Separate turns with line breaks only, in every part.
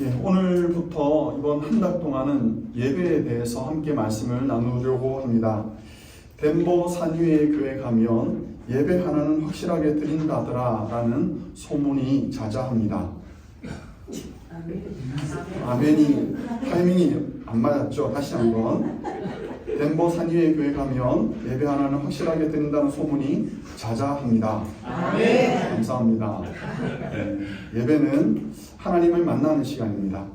오늘부터 이번 한 달 동안은 예배에 대해서 함께 말씀을 나누려고 합니다. 덴버 산위의 교회 가면 예배 하나는 확실하게 드린다더라 라는 소문이 자자합니다. 아멘이 타이밍이 안 맞았죠? 다시 한번. 덴버 산위의 교회 가면 예배 하나는 확실하게 드린다는 소문이 자자합니다.
아멘.
감사합니다. 예배는 하나님을 만나는 시간입니다.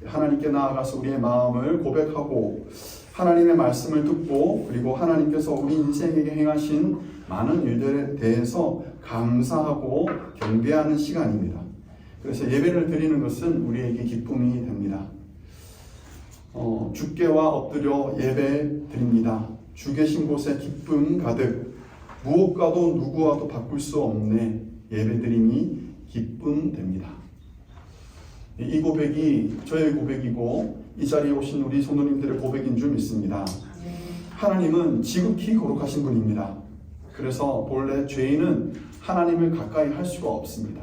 하나님께 나아가서 우리의 마음을 고백하고 하나님의 말씀을 듣고 그리고 하나님께서 우리 인생에게 행하신 많은 일들에 대해서 감사하고 경배하는 시간입니다. 그래서 예배를 드리는 것은 우리에게 기쁨이 됩니다. 주께와 엎드려 예배 드립니다. 주 계신 곳에 기쁨 가득 무엇과도 누구와도 바꿀 수 없네 예배 드림이 기쁨 됩니다. 이 고백이 저의 고백이고 이 자리에 오신 우리 성도님들의 고백인 줄 믿습니다. 하나님은 지극히 거룩하신 분입니다. 그래서 본래 죄인은 하나님을 가까이 할 수가 없습니다.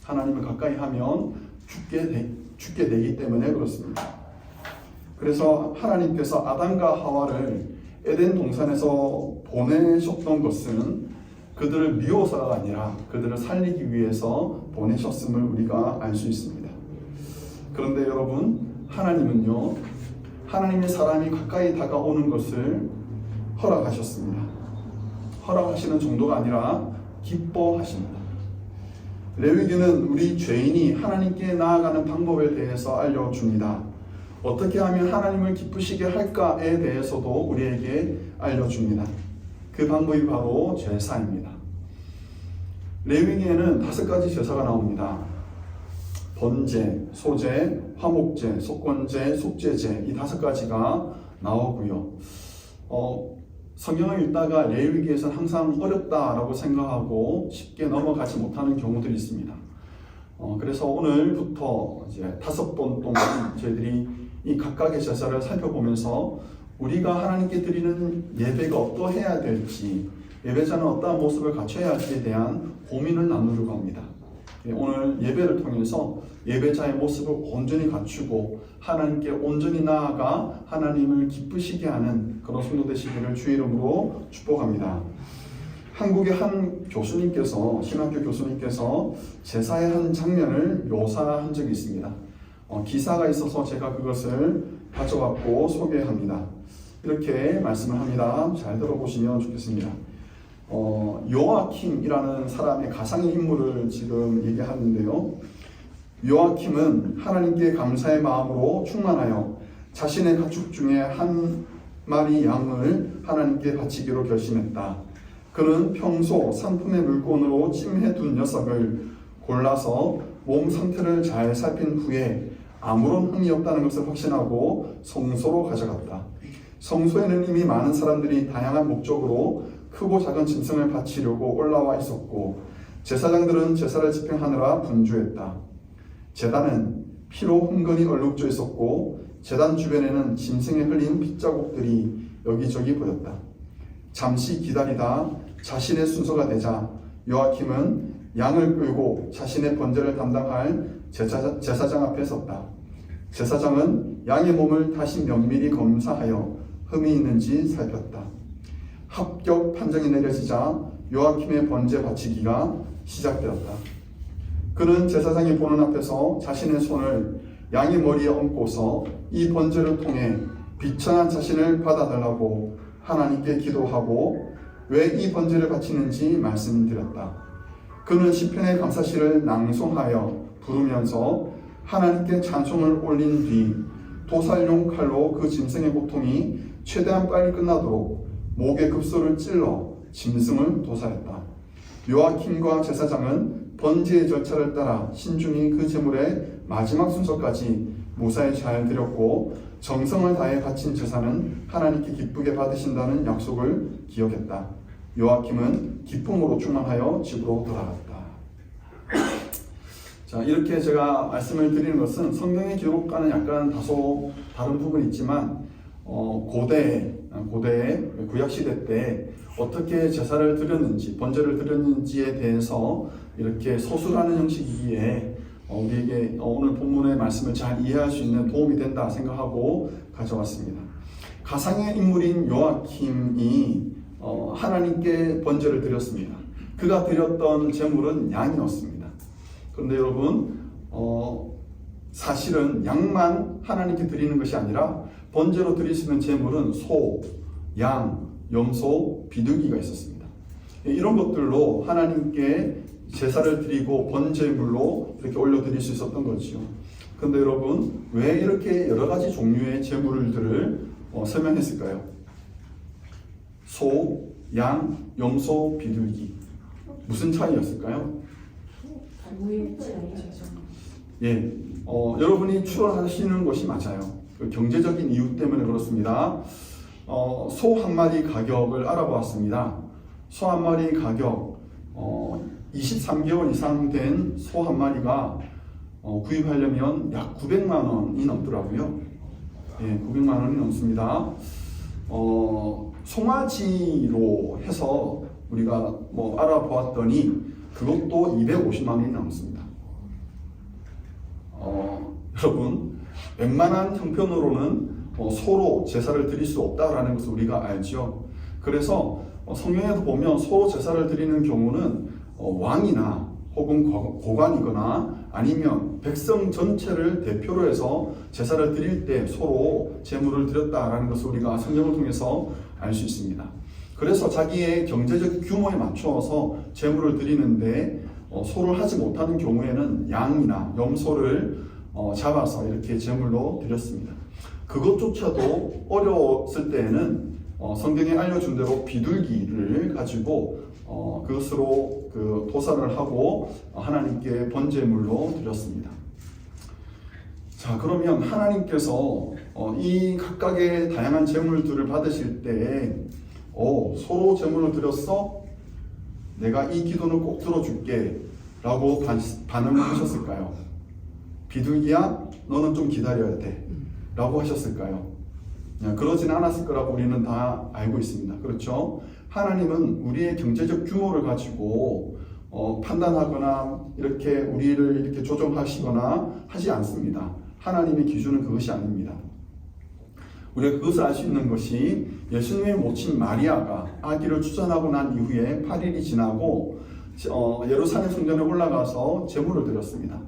하나님을 가까이 하면 죽게 되기 때문에 그렇습니다. 그래서 하나님께서 아담과 하와를 에덴 동산에서 보내셨던 것은 그들을 미워서가 아니라 그들을 살리기 위해서 보내셨음을 우리가 알 수 있습니다. 그런데 여러분, 하나님은요, 하나님의 사람이 가까이 다가오는 것을 허락하셨습니다. 허락하시는 정도가 아니라 기뻐하십니다. 레위기는 우리 죄인이 하나님께 나아가는 방법에 대해서 알려줍니다. 어떻게 하면 하나님을 기쁘시게 할까에 대해서도 우리에게 알려줍니다. 그 방법이 바로 제사입니다. 레위기에는 5가지 제사가 나옵니다. 번제, 소제, 화목제, 속건제, 속죄제 이 5가지가 나오고요. 성경을 읽다가 레위기에서는 항상 어렵다라고 생각하고 쉽게 넘어가지 못하는 경우들이 있습니다. 그래서 오늘부터 이제 5번 동안 저희들이 이 각각의 제사를 살펴보면서 우리가 하나님께 드리는 예배가 어떠해야 될지, 예배자는 어떠한 모습을 갖춰야 할지에 대한 고민을 나누려고 합니다. 오늘 예배를 통해서 예배자의 모습을 온전히 갖추고 하나님께 온전히 나아가 하나님을 기쁘시게 하는 그런 성도 되시기를 주의 이름으로 축복합니다. 한국의 한 교수님께서, 신학교 교수님께서 제사의 한 장면을 묘사한 적이 있습니다. 기사가 있어서 제가 그것을 가져왔고 소개합니다. 이렇게 말씀을 합니다. 잘 들어보시면 좋겠습니다. 요아킴이라는 사람의 가상의 인물을 지금 얘기하는데요. 요아킴은 하나님께 감사의 마음으로 충만하여 자신의 가축 중에 한 마리 양을 하나님께 바치기로 결심했다. 그는 평소 상품의 물건으로 찜해둔 녀석을 골라서 몸 상태를 잘 살핀 후에 아무런 흠이 없다는 것을 확신하고 성소로 가져갔다. 성소에는 이미 많은 사람들이 다양한 목적으로 크고 작은 짐승을 바치려고 올라와 있었고 제사장들은 제사를 집행하느라 분주했다. 제단은 피로 흥건히 얼룩져 있었고 제단 주변에는 짐승에 흘린 핏자국들이 여기저기 보였다. 잠시 기다리다 자신의 순서가 되자 요아킴은 양을 끌고 자신의 번제를 담당할 제사장 앞에 섰다. 제사장은 양의 몸을 다시 면밀히 검사하여 흠이 있는지 살폈다. 합격 판정이 내려지자 요아킴의 번제 바치기가 시작되었다. 그는 제사장이 보는 앞에서 자신의 손을 양의 머리에 얹고서 이 번제를 통해 비천한 자신을 받아달라고 하나님께 기도하고 왜 이 번제를 바치는지 말씀드렸다. 그는 시편의 감사시를 낭송하여 부르면서 하나님께 찬송을 올린 뒤 도살용 칼로 그 짐승의 고통이 최대한 빨리 끝나도록 목에 급소를 찔러 짐승을 도살했다. 요아킴과 제사장은 번제의 절차를 따라 신중히 그 제물의 마지막 순서까지 무사히 잘 드렸고 정성을 다해 바친 제사는 하나님께 기쁘게 받으신다는 약속을 기억했다. 요아킴은 기쁨으로 충만하여 집으로 돌아갔다. 자, 이렇게 제가 말씀을 드리는 것은 성경의 기록과는 약간 다소 다른 부분이 있지만 고대 구약시대 때 어떻게 제사를 드렸는지 번제를 드렸는지에 대해서 이렇게 서술하는 형식이기에 우리에게 오늘 본문의 말씀을 잘 이해할 수 있는 도움이 된다 생각하고 가져왔습니다. 가상의 인물인 요아킴이 하나님께 번제를 드렸습니다. 그가 드렸던 제물은 양이었습니다. 그런데 여러분, 사실은 양만 하나님께 드리는 것이 아니라 번제로 드릴 수 있는 제물은 소, 양, 염소, 비둘기가 있었습니다. 이런 것들로 하나님께 제사를 드리고 번제물로 이렇게 올려드릴 수 있었던 거죠. 그런데 여러분, 왜 이렇게 여러 가지 종류의 제물들을 설명했을까요? 소, 양, 염소, 비둘기. 무슨 차이였을까요? 예, 여러분이 추론하시는 것이 맞아요. 그 경제적인 이유 때문에 그렇습니다. 소 한 마리 가격을 알아보았습니다. 소 한 마리 가격, 23개월 이상 된 소 한 마리가 구입하려면 약 900만 원이 넘더라고요. 예, 900만 원이 넘습니다. 송아지로 해서 우리가 알아보았더니 그것도 250만 원이 넘습니다. 여러분, 웬만한 형편으로는 소로 제사를 드릴 수 없다라는 것을 우리가 알죠. 그래서 성경에도 보면 소로 제사를 드리는 경우는 왕이나 혹은 고관이거나 아니면 백성 전체를 대표로 해서 제사를 드릴 때 소로 제물을 드렸다라는 것을 우리가 성경을 통해서 알 수 있습니다. 그래서 자기의 경제적 규모에 맞춰서 제물을 드리는데 소를 하지 못하는 경우에는 양이나 염소를 잡아서 이렇게 제물로 드렸습니다. 그것조차도 어려웠을 때에는 성경에 알려준 대로 비둘기를 가지고 그것으로 그 도살을 하고 하나님께 번제물로 드렸습니다. 자, 그러면 하나님께서 이 각각의 다양한 제물들을 받으실 때 소로 제물을 드렸어? 내가 이 기도는 꼭 들어줄게 라고 반응을 하셨을까요? 비둘기야? 너는 좀 기다려야 돼 라고 하셨을까요? 그러진 않았을 거라고 우리는 다 알고 있습니다. 그렇죠? 하나님은 우리의 경제적 규모를 가지고 판단하거나 이렇게 우리를 이렇게 조정하시거나 하지 않습니다. 하나님의 기준은 그것이 아닙니다. 우리가 그것을 알 수 있는 것이 예수님의 모친 마리아가 아기를 출산하고 난 이후에 8일이 지나고 예루살렘 성전에 올라가서 제물을 드렸습니다.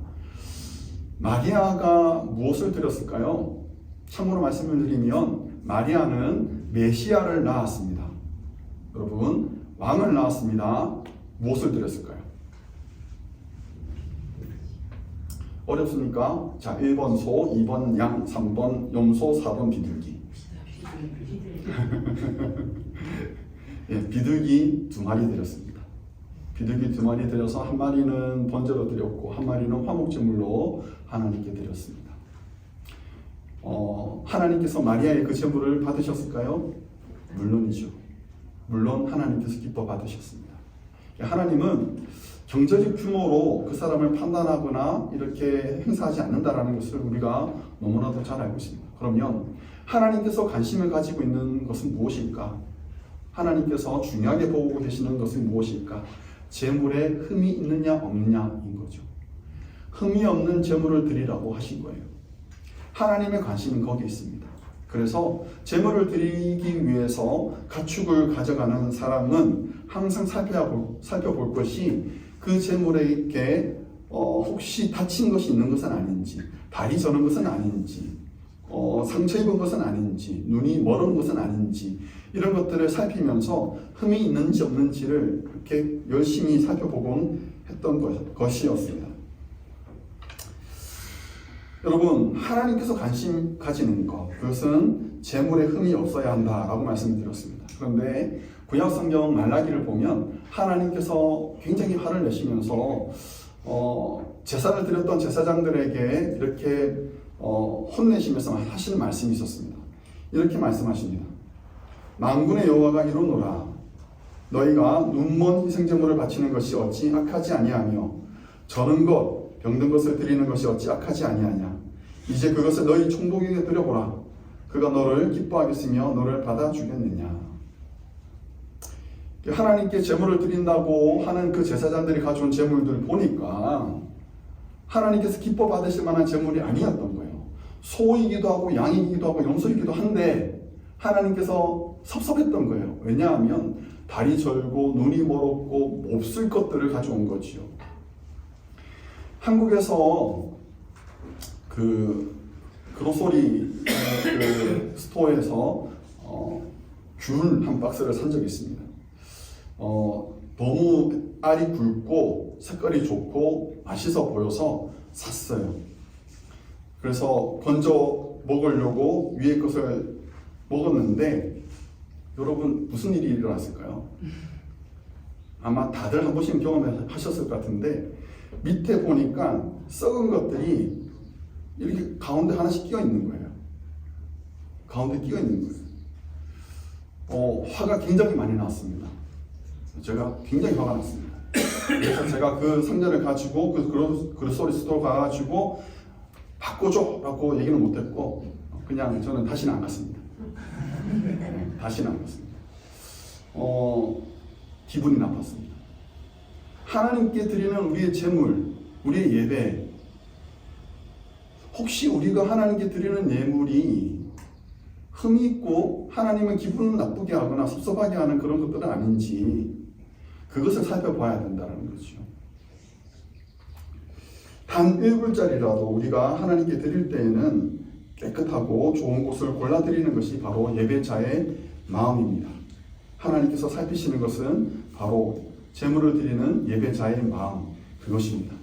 마리아가 무엇을 드렸을까요? 참고로 말씀을 드리면 마리아는 메시아를 낳았습니다. 여러분, 왕을 낳았습니다. 무엇을 드렸을까요? 어렵습니까? 자, 1번 소, 2번 양, 3번 염소, 4번 비둘기. 예, 비둘기 2마리 드렸습니다. 비둘기 2마리 드려서 한 마리는 번제로 드렸고 한 마리는 화목제물로 하나님께 드렸습니다. 하나님께서 마리아의 그 제물을 받으셨을까요? 물론이죠. 물론 하나님께서 기뻐 받으셨습니다. 하나님은 경제적 규모로 그 사람을 판단하거나 이렇게 행사하지 않는다라는 것을 우리가 너무나도 잘 알고 있습니다. 그러면 하나님께서 관심을 가지고 있는 것은 무엇일까? 하나님께서 중요하게 보고 계시는 것은 무엇일까? 제물에 흠이 있느냐 없느냐인 거죠. 흠이 없는 제물을 드리라고 하신 거예요. 하나님의 관심은 거기에 있습니다. 그래서 제물을 드리기 위해서 가축을 가져가는 사람은 항상 살펴볼 것이 그 제물에게 혹시 다친 것이 있는 것은 아닌지, 발이 저는 것은 아닌지, 상처 입은 것은 아닌지, 눈이 멀은 것은 아닌지, 이런 것들을 살피면서 흠이 있는지 없는지를 그렇게 열심히 살펴보곤 했던 것이었습니다. 여러분, 하나님께서 관심 가지는 것, 그것은 제물에 흠이 없어야 한다라고 말씀드렸습니다. 그런데 구약 성경 말라기를 보면 하나님께서 굉장히 화를 내시면서 제사를 드렸던 제사장들에게 이렇게 혼내시면서 하시는 말씀이 있었습니다. 이렇게 말씀하십니다. 만군의 여호와가 이르노라, 너희가 눈먼 희생제물을 바치는 것이 어찌 악하지 아니하며 저는 것 병든 것을 드리는 것이 어찌 악하지 아니하냐. 이제 그것을 너희 총독에게 드려보라. 그가 너를 기뻐하겠으며 너를 받아주겠느냐. 하나님께 제물을 드린다고 하는 그 제사장들이 가져온 제물들을 보니까 하나님께서 기뻐 받으실 만한 제물이 아니었던 거예요. 소이기도 하고 양이기도 하고 염소이기도 한데 하나님께서 섭섭했던 거예요. 왜냐하면 발이 절고 눈이 멀었고 몹쓸 것들을 가져온 거지요. 한국에서 그 그로소리 그 스토어에서 귤 한 박스를 산 적이 있습니다. 너무 알이 굵고 색깔이 좋고 맛있어 보여서 샀어요. 그래서 건져 먹으려고 위에 것을 먹었는데 여러분 무슨 일이 일어났을까요? 아마 다들 한 번씩 경험하셨을 것 같은데 밑에 보니까 썩은 것들이 이렇게 가운데 하나씩 끼어 있는 거예요. 가운데 끼어 있는 거예요. 화가 굉장히 많이 났습니다. 제가 굉장히 화가 났습니다. 그래서 제가 그 상자를 가지고 그 그로소리 스토어 가가지고 바꿔줘 라고 얘기는 못했고 그냥 저는 다시는 안 갔습니다. 네, 다시는 안 갔습니다. 기분이 나빴습니다. 하나님께 드리는 우리의 제물, 우리의 예배, 혹시 우리가 하나님께 드리는 예물이 흠이 있고 하나님은 기분을 나쁘게 하거나 섭섭하게 하는 그런 것들은 아닌지 그것을 살펴봐야 된다는 거죠. 단 1불짜리라도 우리가 하나님께 드릴 때에는 깨끗하고 좋은 곳을 골라 드리는 것이 바로 예배자의 마음입니다. 하나님께서 살피시는 것은 바로 제물을 드리는 예배자의 마음, 그것입니다.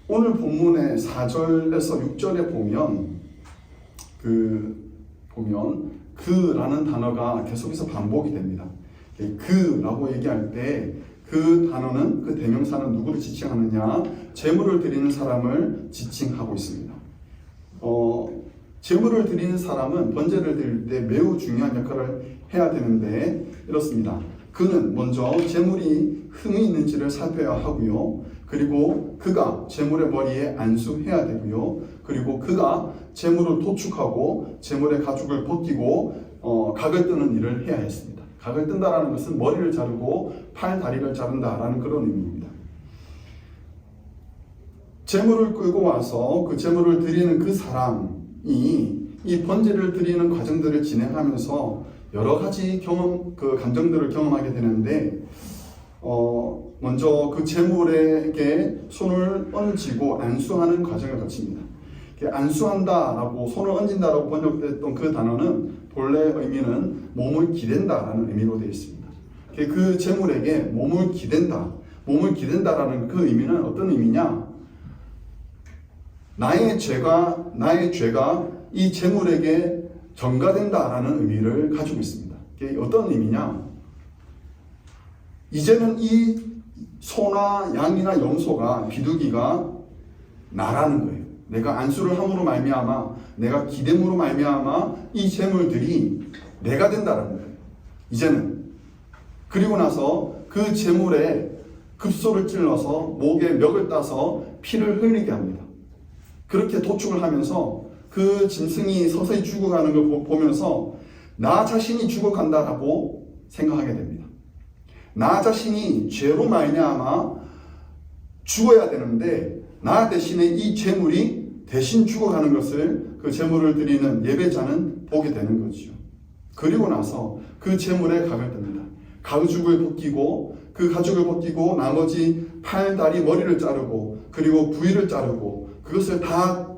오늘 본문의 4절에서 6절에 보면 그라는 단어가 계속해서 반복이 됩니다. 그라고 얘기할 때 그 단어는, 그 대명사는 누구를 지칭하느냐? 제물을 드리는 사람을 지칭하고 있습니다. 제물을 드리는 사람은 번제를 드릴 때 매우 중요한 역할을 해야 되는데 이렇습니다. 그는 먼저 제물이 흠이 있는지를 살펴야 하고요. 그리고 그가 제물의 머리에 안수해야 되고요. 그리고 그가 제물을 도축하고 제물의 가죽을 벗기고 각을 뜨는 일을 해야 했습니다. 각을 뜬다라는 것은 머리를 자르고 팔, 다리를 자른다라는 그런 의미입니다. 제물을 끌고 와서 그 제물을 드리는 그 사람이 이 번제를 드리는 과정들을 진행하면서 여러 가지 감정들을 경험하게 되는데 먼저 그 제물에게 손을 얹고 안수하는 과정을 거칩니다. 안수한다라고 손을 얹는다라고 번역됐던 그 단어는 본래 의미는 몸을 기댄다라는 의미로 되어 있습니다. 그 제물에게 몸을 기댄다라는 그 의미는 어떤 의미냐? 나의 죄가 이 제물에게 전가된다라는 의미를 가지고 있습니다. 그게 어떤 의미냐? 이제는 이 소나 양이나 염소가 비둘기가 나라는 거예요. 내가 안수를 함으로 말미암아, 내가 기됨으로 말미암아 이 제물들이 내가 된다라는 거예요. 이제는. 그리고 나서 그 제물에 급소를 찔러서 목에 멱을 따서 피를 흘리게 합니다. 그렇게 도축을 하면서 그 짐승이 서서히 죽어가는 걸 보면서 나 자신이 죽어간다라고 생각하게 됩니다. 나 자신이 죄로 말미암아 죽어야 되는데 나 대신에 이 제물이 대신 죽어가는 것을 그 제물을 드리는 예배자는 보게 되는 거죠. 그리고 나서 그 제물에 각을 뜹니다. 가죽을 벗기고 그 가죽을 벗기고 나머지 팔, 다리, 머리를 자르고 그리고 부위를 자르고 그것을 다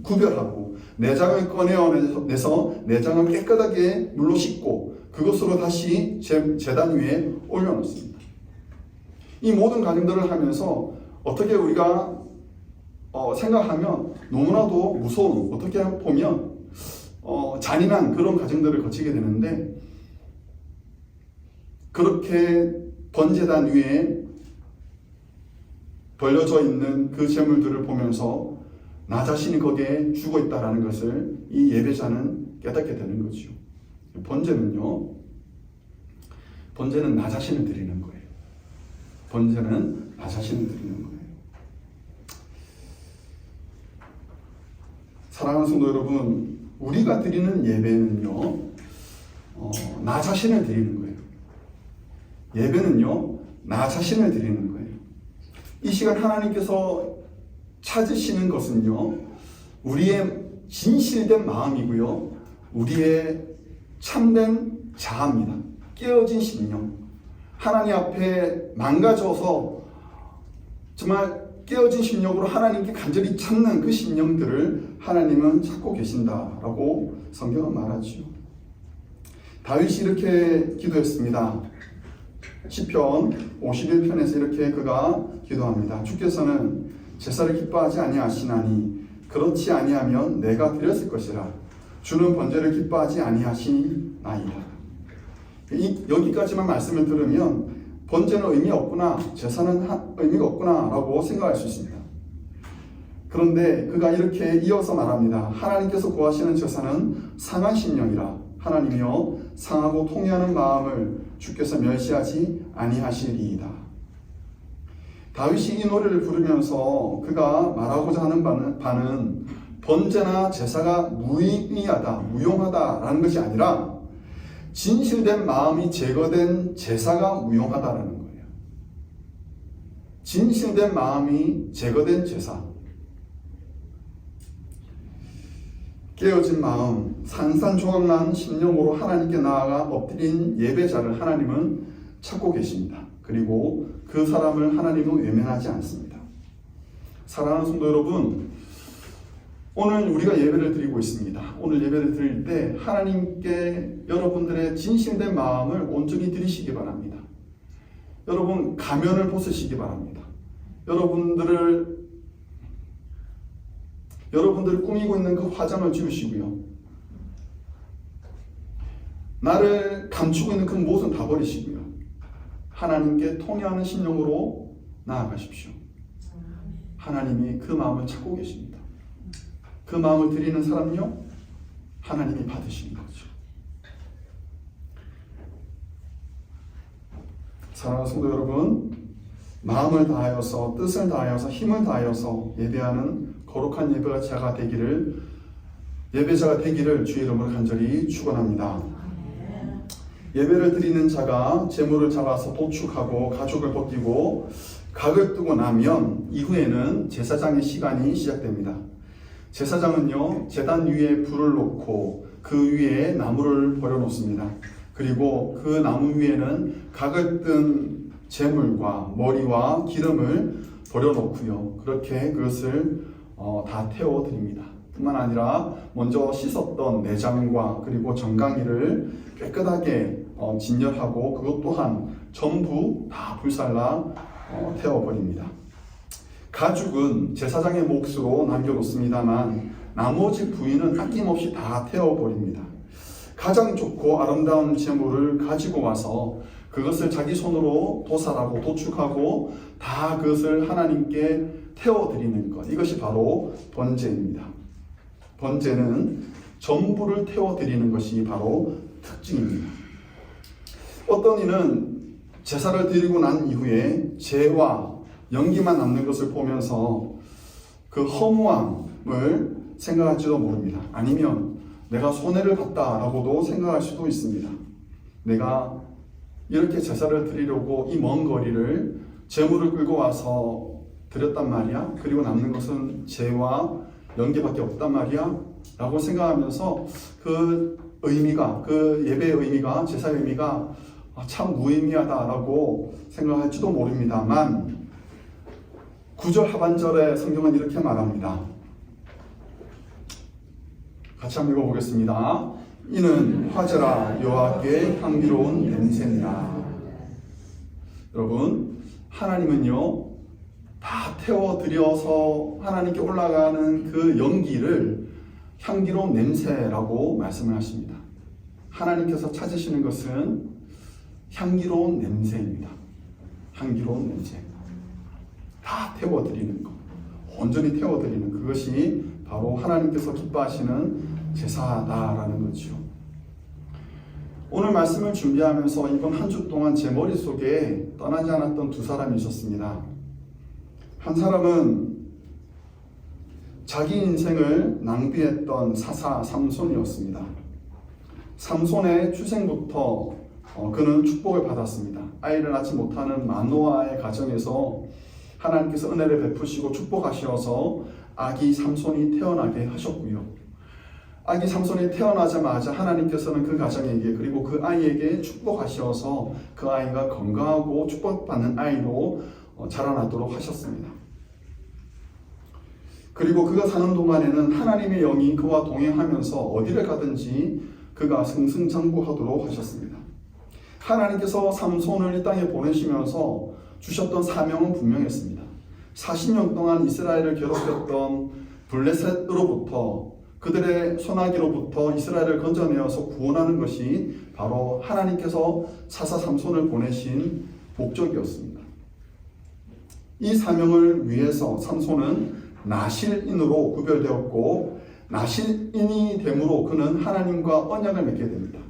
구별하고 내장을 꺼내서 내장을 깨끗하게 물로 씻고 그것으로 다시 제단 위에 올려놓습니다. 이 모든 과정들을 하면서 어떻게 우리가 생각하면 너무나도 무서운, 어떻게 보면 잔인한 그런 과정들을 거치게 되는데 그렇게 번제단 위에 벌려져 있는 그 제물들을 보면서 나 자신이 거기에 죽어 있다는 것을 이 예배자는 깨닫게 되는 거죠. 번제는 나 자신을 드리는 거예요. 번제는 나 자신을 드리는 거예요. 사랑하는 성도 여러분, 우리가 드리는 예배는요, 나 자신을 드리는 거예요. 예배는요, 나 자신을 드리는 거예요. 이 시간 하나님께서 찾으시는 것은요, 우리의 진실된 마음이고요, 우리의 참된 자아입니다. 깨어진 심령, 하나님 앞에 망가져서 정말 깨어진 심령으로 하나님께 간절히 찾는 그 심령들을 하나님은 찾고 계신다라고 성경은 말하죠. 다윗이 이렇게 기도했습니다. 시편 51편에서 이렇게 그가 기도합니다. 주께서는 제사를 기뻐하지 아니하시나니 그렇지 아니하면 내가 드렸을 것이라. 주는 번제를 기뻐하지 아니하시나이다. 여기까지만 말씀을 들으면 번제는 의미 없구나, 제사는 의미가 없구나 라고 생각할 수 있습니다. 그런데 그가 이렇게 이어서 말합니다. 하나님께서 구하시는 제사는 상한 심령이라. 하나님이여 상하고 통회하는 마음을 주께서 멸시하지 아니하시리이다. 다윗이 이 노래를 부르면서 그가 말하고자 하는 바는 번제나 제사가 무의미하다, 무용하다라는 것이 아니라 진실된 마음이 제거된 제사가 무용하다라는 거예요. 진실된 마음이 제거된 제사, 깨어진 마음, 산산조각난 심령으로 하나님께 나아가 엎드린 예배자를 하나님은 찾고 계십니다. 그리고 그 사람을 하나님은 외면하지 않습니다. 사랑하는 성도 여러분, 오늘 우리가 예배를 드리고 있습니다. 오늘 예배를 드릴 때 하나님께 여러분들의 진실된 마음을 온전히 드리시기 바랍니다. 여러분 가면을 벗으시기 바랍니다. 여러분들 꾸미고 있는 그 화장을 지우시고요. 나를 감추고 있는 그 모습은 다 버리시고요. 하나님께 통회하는 심령으로 나아가십시오. 하나님이 그 마음을 찾고 계십니다. 그 마음을 드리는 사람요, 하나님이 받으시는 거죠. 사랑하는 성도 여러분, 마음을 다하여서, 뜻을 다하여서, 힘을 다하여서 예배하는 거룩한 예배자가 되기를 주의 이름으로 간절히 축원합니다. 예배를 드리는 자가 제물을 잡아서 도축하고 가죽을 벗기고 각을 뜨고 나면 이후에는 제사장의 시간이 시작됩니다. 제사장은요, 제단 위에 불을 놓고 그 위에 나무를 버려놓습니다. 그리고 그 나무 위에는 각을 뜬 제물과 머리와 기름을 버려놓고요, 그렇게 그것을 다 태워드립니다. 뿐만 아니라 먼저 씻었던 내장과 그리고 정강이를 깨끗하게 진열하고 그것 또한 전부 다 불살라 태워버립니다. 가죽은 제사장의 몫으로 남겨놓습니다만 나머지 부위는 아낌없이 다 태워버립니다. 가장 좋고 아름다운 제물을 가지고 와서 그것을 자기 손으로 도살하고 도축하고 다 그것을 하나님께 태워드리는 것, 이것이 바로 번제입니다. 번제는 전부를 태워드리는 것이 바로 특징입니다. 어떤 이는 제사를 드리고 난 이후에 재와 연기만 남는 것을 보면서 그 허무함을 생각할지도 모릅니다. 아니면 내가 손해를 봤다라고도 생각할 수도 있습니다. 내가 이렇게 제사를 드리려고 이 먼 거리를 제물을 끌고 와서 드렸단 말이야? 그리고 남는 것은 재와 연기밖에 없단 말이야? 라고 생각하면서 그 의미가, 그 예배의 의미가, 제사의 의미가 참 무의미하다라고 생각할지도 모릅니다만 9절 하반절에 성경은 이렇게 말합니다. 같이 한번 읽어보겠습니다. 이는 화제라 여호와께 향기로운 냄새니라. 여러분, 하나님은요, 다 태워드려서 하나님께 올라가는 그 연기를 향기로운 냄새라고 말씀을 하십니다. 하나님께서 찾으시는 것은 향기로운 냄새입니다. 향기로운 냄새. 다 태워드리는 것, 온전히 태워드리는 그것이 바로 하나님께서 기뻐하시는 제사다라는 거죠. 오늘 말씀을 준비하면서 이번 한 주 동안 제 머릿속에 떠나지 않았던 두 사람이 있었습니다. 한 사람은 자기 인생을 낭비했던 사사 삼손이었습니다. 삼손의 출생부터 그는 축복을 받았습니다. 아이를 낳지 못하는 마노아의 가정에서 하나님께서 은혜를 베푸시고 축복하셔서 아기 삼손이 태어나게 하셨고요. 아기 삼손이 태어나자마자 하나님께서는 그 가정에게 그리고 그 아이에게 축복하셔서 그 아이가 건강하고 축복받는 아이로 자라나도록 하셨습니다. 그리고 그가 사는 동안에는 하나님의 영이 그와 동행하면서 어디를 가든지 그가 승승장구하도록 하셨습니다. 하나님께서 삼손을 이 땅에 보내시면서 주셨던 사명은 분명했습니다. 40년 동안 이스라엘을 괴롭혔던 블레셋으로부터 그들의 소나기로부터 이스라엘을 건져내어서 구원하는 것이 바로 하나님께서 사사 삼손을 보내신 목적이었습니다. 이 사명을 위해서 삼손은 나실인으로 구별되었고 나실인이 되므로 그는 하나님과 언약을 맺게 됩니다.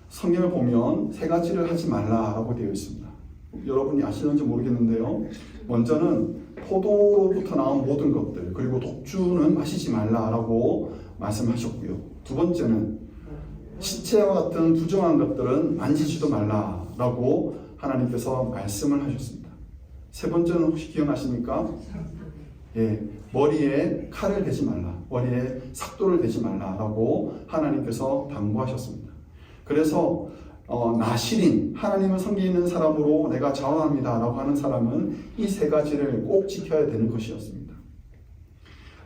성경을 보면 세 가지를 하지 말라라고 되어 있습니다. 여러분이 아시는지 모르겠는데요. 먼저는 포도로부터 나온 모든 것들, 그리고 독주는 마시지 말라라고 말씀하셨고요. 두 번째는 시체와 같은 부정한 것들은 만지지도 말라라고 하나님께서 말씀을 하셨습니다. 세 번째는 혹시 기억나십니까? 예, 머리에 칼을 대지 말라, 머리에 삭도를 대지 말라라고 하나님께서 당부하셨습니다. 그래서 나실인, 하나님을 섬기는 사람으로 내가 자원합니다 라고 하는 사람은 이 세 가지를 꼭 지켜야 되는 것이었습니다.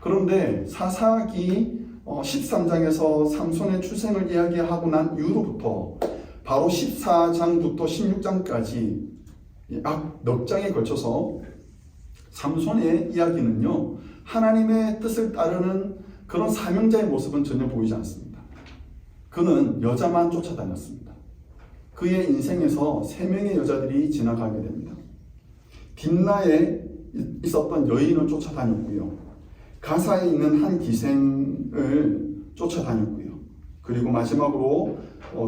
그런데 사사기 13장에서 삼손의 출생을 이야기하고 난 이후로부터 바로 14장부터 16장까지 약 넉 장에 걸쳐서 삼손의 이야기는요, 하나님의 뜻을 따르는 그런 사명자의 모습은 전혀 보이지 않습니다. 그는 여자만 쫓아다녔습니다. 그의 인생에서 3명의 여자들이 지나가게 됩니다. 딥나에 있었던 여인을 쫓아다녔고요. 가사에 있는 한 기생을 쫓아다녔고요. 그리고 마지막으로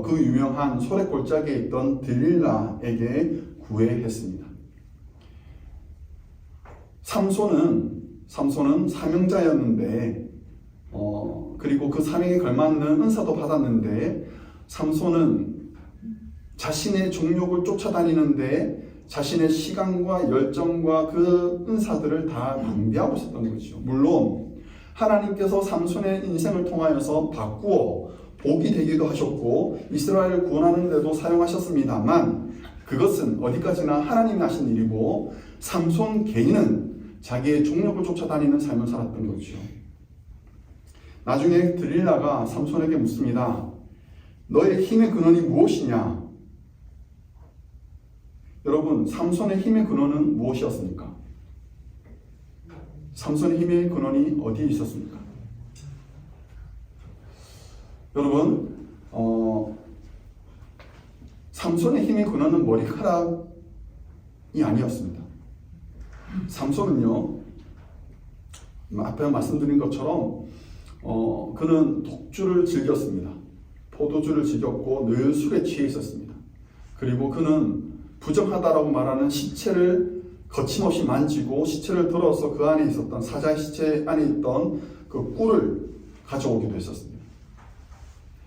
그 유명한 소래골짜기에 있던 들릴라에게 구애했습니다. 삼손은 사명자였는데 그리고 그 사명에 걸맞는 은사도 받았는데 삼손은 자신의 정욕을 쫓아다니는데 자신의 시간과 열정과 그 은사들을 다 낭비하고 있었던 거죠. 물론 하나님께서 삼손의 인생을 통하여서 바꾸어 복이 되기도 하셨고 이스라엘을 구원하는 데도 사용하셨습니다만 그것은 어디까지나 하나님이 하신 일이고 삼손 개인은 자기의 정욕을 쫓아다니는 삶을 살았던 거죠. 나중에 들릴라가 삼손에게 묻습니다. 너의 힘의 근원이 무엇이냐? 여러분, 삼손의 힘의 근원은 무엇이었습니까? 삼손의 힘의 근원이 어디에 있었습니까? 여러분, 삼손의 힘의 근원은 머리카락이 아니었습니다. 삼손은요, 앞에 말씀드린 것처럼 그는 독주를 즐겼습니다. 포도주를 즐겼고 늘 술에 취해 있었습니다. 그리고 그는 부정하다라고 말하는 시체를 거침없이 만지고 시체를 들어서 그 안에 있었던 사자의 시체 안에 있던 그 꿀을 가져오기도 했었습니다.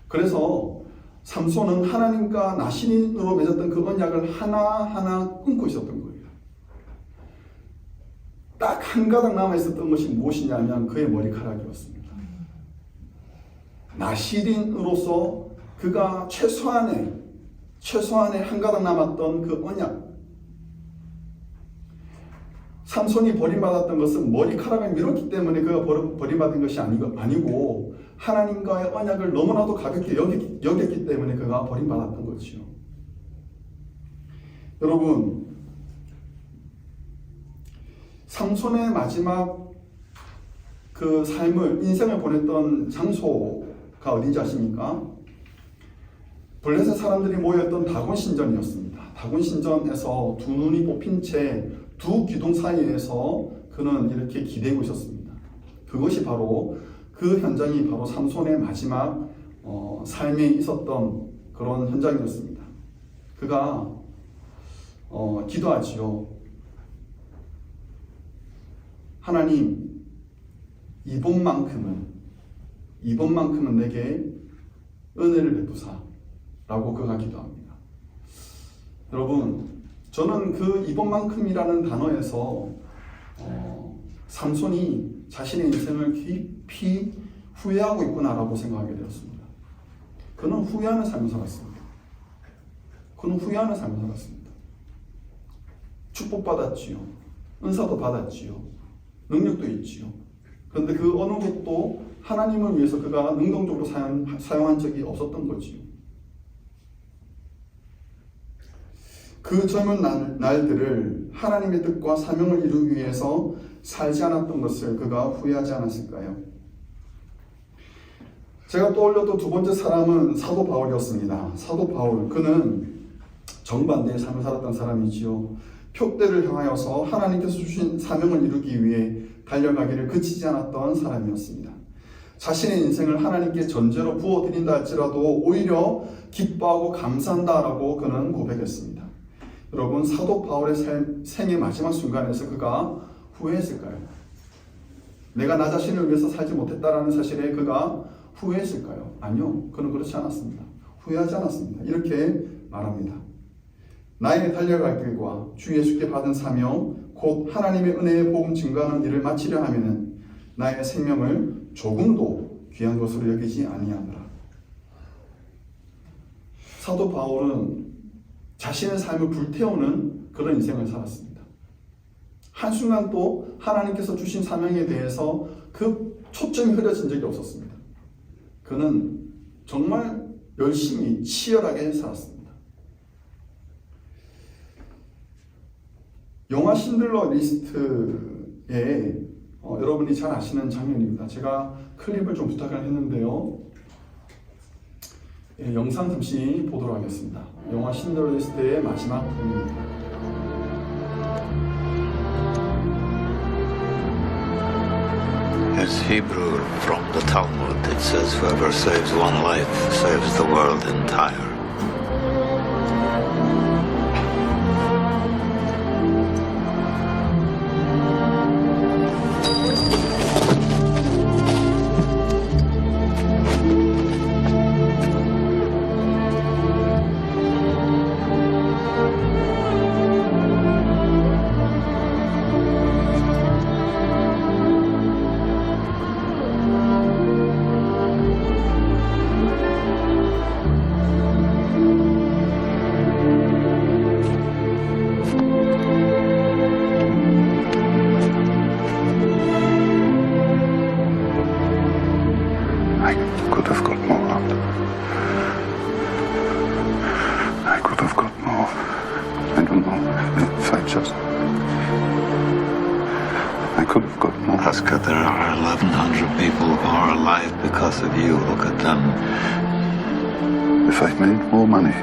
그래서 삼손은 하나님과 나신인으로 맺었던 그 언약을 하나하나 끊고 있었던 거예요. 딱 한 가닥 남아있었던 것이 무엇이냐면 그의 머리카락이었습니다. 나실인으로서 그가 최소한의 한 가닥 남았던 그 언약. 삼손이 버림받았던 것은 머리카락을 밀었기 때문에 그가 버림받은 것이 아니고 하나님과의 언약을 너무나도 가볍게 여겼기 때문에 그가 버림받았던 거죠. 여러분, 삼손의 마지막 그 인생을 보냈던 장소가 어딘지 아십니까? 블레셋 사람들이 모였던 다곤 신전이었습니다. 다곤 신전에서 두 눈이 뽑힌 채 두 기둥 사이에서 그는 이렇게 기대고 있었습니다. 그것이 바로 그 현장이 바로 삼손의 마지막 삶에 있었던 그런 현장이었습니다. 그가 기도하지요. 하나님, 이번만큼은 내게 은혜를 베푸사 라고 그가 기도합니다. 여러분, 저는 그 이번만큼이라는 단어에서 삼손이 자신의 인생을 깊이 후회하고 있구나라고 생각하게 되었습니다. 그는 후회하는 삶을 살았습니다. 축복받았지요. 은사도 받았지요. 능력도 있지요. 그런데 그 어느 것도 하나님을 위해서 그가 능동적으로 사용한 적이 없었던 거지요. 그 젊은 날들을 하나님의 뜻과 사명을 이루기 위해서 살지 않았던 것을 그가 후회하지 않았을까요? 제가 떠올렸던 두 번째 사람은 사도 바울이었습니다. 사도 바울, 그는 정반대의 삶을 살았던 사람이지요. 표대를 향하여서 하나님께서 주신 사명을 이루기 위해 달려가기를 그치지 않았던 사람이었습니다. 자신의 인생을 하나님께 전제로 부어드린다 할지라도 오히려 기뻐하고 감사한다라고 그는 고백했습니다. 여러분, 사도 바울의 생의 마지막 순간에서 그가 후회했을까요? 내가 나 자신을 위해서 살지 못했다라는 사실에 그가 후회했을까요? 아니요, 그는 그렇지 않았습니다. 후회하지 않았습니다. 이렇게 말합니다. 나의 달려갈 길과 주 예수께 받은 사명, 곧 하나님의 은혜의 복음 증거하는 일을 마치려 하면은 나의 생명을 조금도 귀한 것으로 여기지 아니하노라. 사도 바울은 자신의 삶을 불태우는 그런 인생을 살았습니다. 한순간도 하나님께서 주신 사명에 대해서 그 초점이 흐려진 적이 없었습니다. 그는 정말 열심히 치열하게 살았습니다. 영화 신들러 리스트에 여러분이 잘 아시는 장면입니다. 제가 클립을 좀 부탁을 했는데요. 영상 잠시 보도록 하겠습니다. 영화 신들러 리스트의 마지막 부분입니다.
As Hebrew from the Talmud, it says, whoever saves one life saves the world entire. Oscar, there are 1,100 people who are alive because of you. Look at them.
If I made more money,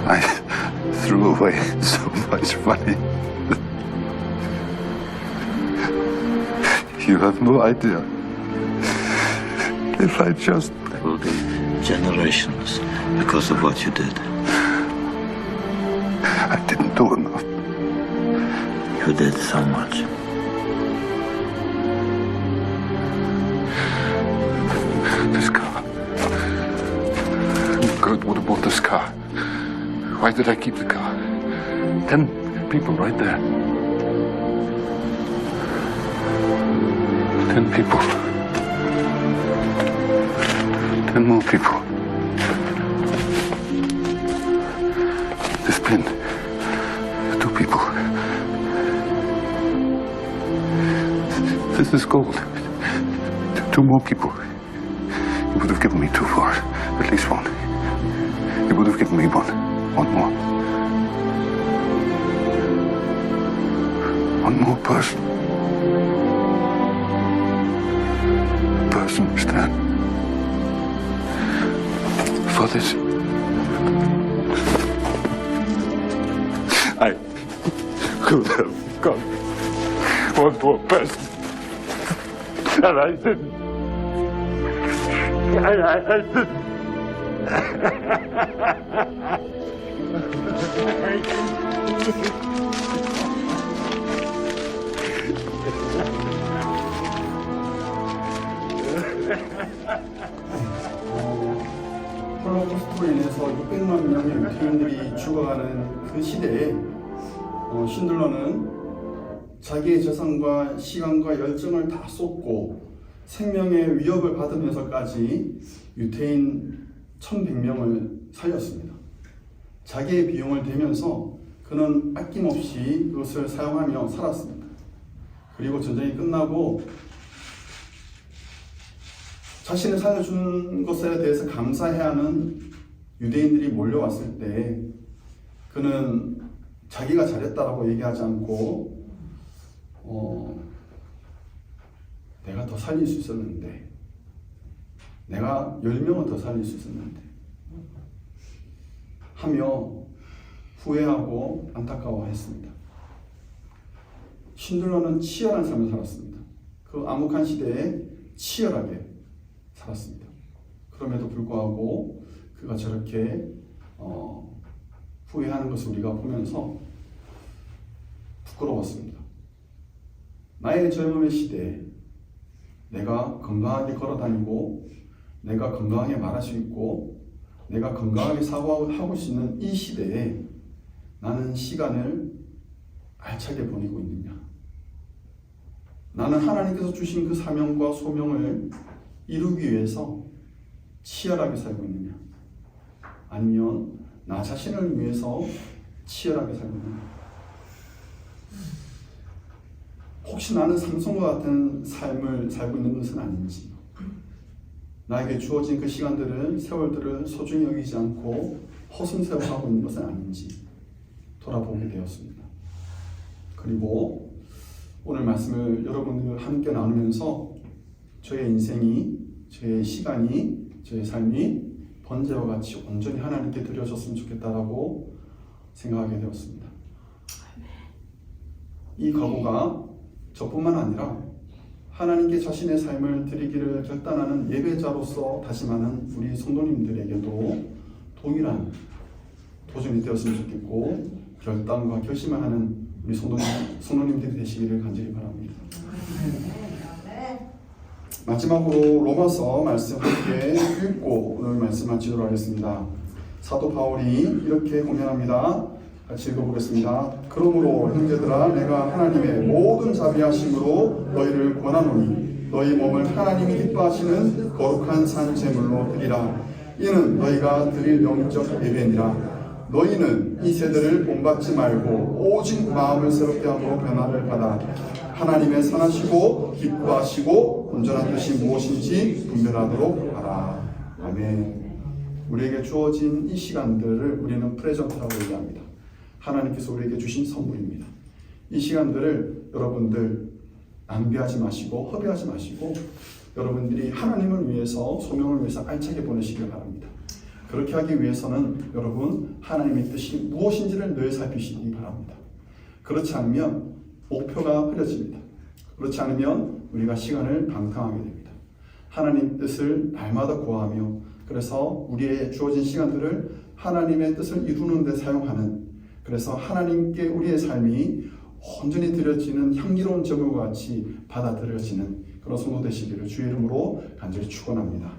I threw away so much money. You have no idea. If I just...
There will be generations because of what you did.
I didn't do enough.
You did so much.
This car. Kurt would have bought this car. Why did I keep the car? 10 people right there. 10 people. 10 more people. This pin. 2 people. This is gold. 2 more people. He would have given me 2 more. At least 1. He would have given me 1. 1 more. 1 more person. A person stand for this. I could have got 1 more person. And I didn't. I didn't.
홀로 홀로코스트로 인해서 600만 명의 유태인들이 죽어가는 그 시대에 신들러는 자기의 재산과 시간과 열정을 다 쏟고 생명의 위협을 받으면서까지 유태인 1100명을 살렸습니다. 자기의 비용을 대면서 그는 아낌없이 그것을 사용하며 살았습니다. 그리고 전쟁이 끝나고 자신을 살려준 것에 대해서 감사해야 하는 유대인들이 몰려왔을 때 그는 자기가 잘했다라고 얘기하지 않고 내가 더 살릴 수 있었는데, 내가 10명은 더 살릴 수 있었는데 하며 후회하고 안타까워했습니다. 신들러는 치열한 삶을 살았습니다. 그 암흑한 시대에 치열하게 살았습니다. 그럼에도 불구하고 그가 저렇게 후회하는 것을 우리가 보면서 부끄러웠습니다. 나의 젊음의 시대에 내가 건강하게 걸어다니고 내가 건강하게 말할 수 있고 내가 건강하게 사고하고 수 있는 이 시대에 나는 시간을 알차게 보내고 있느냐? 나는 하나님께서 주신 그 사명과 소명을 이루기 위해서 치열하게 살고 있느냐? 아니면 나 자신을 위해서 치열하게 살고 있느냐? 혹시 나는 삼손과 같은 삶을 살고 있는 것은 아닌지, 나에게 주어진 그 시간들을, 세월들을 소중히 여기지 않고 허송세월하고 있는 것은 아닌지 돌아보게 되었습니다. 그리고 오늘 말씀을 여러분들과 함께 나누면서 저의 인생이, 저의 시간이, 저의 삶이 번제와 같이 온전히 하나님께 드려졌으면 좋겠다라고 생각하게 되었습니다. 이 각오가 저뿐만 아니라 하나님께 자신의 삶을 드리기를 결단하는 예배자로서 다짐하는 우리 성도님들에게도 동일한 도전이 되었으면 좋겠고 결단과 결심을 하는 우리 성도님들이 되시기를 간절히 바랍니다. 마지막으로 로마서 말씀 함께 읽고 오늘 말씀 마치도록 하겠습니다. 사도 바울이 이렇게 공언합니다. 같이 읽어보겠습니다. 그러므로 형제들아 내가 하나님의 모든 자비하심으로 너희를 권하노니 너희 몸을 하나님이 기뻐하시는 거룩한 산 제물로 드리라. 이는 너희가 드릴 영적 예배니라. 너희는 이 세대를 본받지 말고 오직 마음을 새롭게 함으로 변화를 받아 하나님의 선하시고 기뻐하시고 온전한 뜻이 무엇인지 분별하도록 하라. 아멘. 우리에게 주어진 이 시간들을 우리는 프레젠트라고 얘기합니다. 하나님께서 우리에게 주신 선물입니다. 이 시간들을 여러분들 낭비하지 마시고 허비하지 마시고 여러분들이 하나님을 위해서 소명을 위해서 알차게 보내시길 바랍니다. 그렇게 하기 위해서는 여러분 하나님의 뜻이 무엇인지를 늘 살피시기 바랍니다. 그렇지 않으면 목표가 흐려집니다. 그렇지 않으면 우리가 시간을 방탕하게 됩니다. 하나님 뜻을 날마다 구하며 그래서 우리의 주어진 시간들을 하나님의 뜻을 이루는 데 사용하는, 그래서 하나님께 우리의 삶이 온전히 드려지는 향기로운 제물과 같이 받아들여지는 그런 성도 되시기를 주의 이름으로 간절히 축원합니다.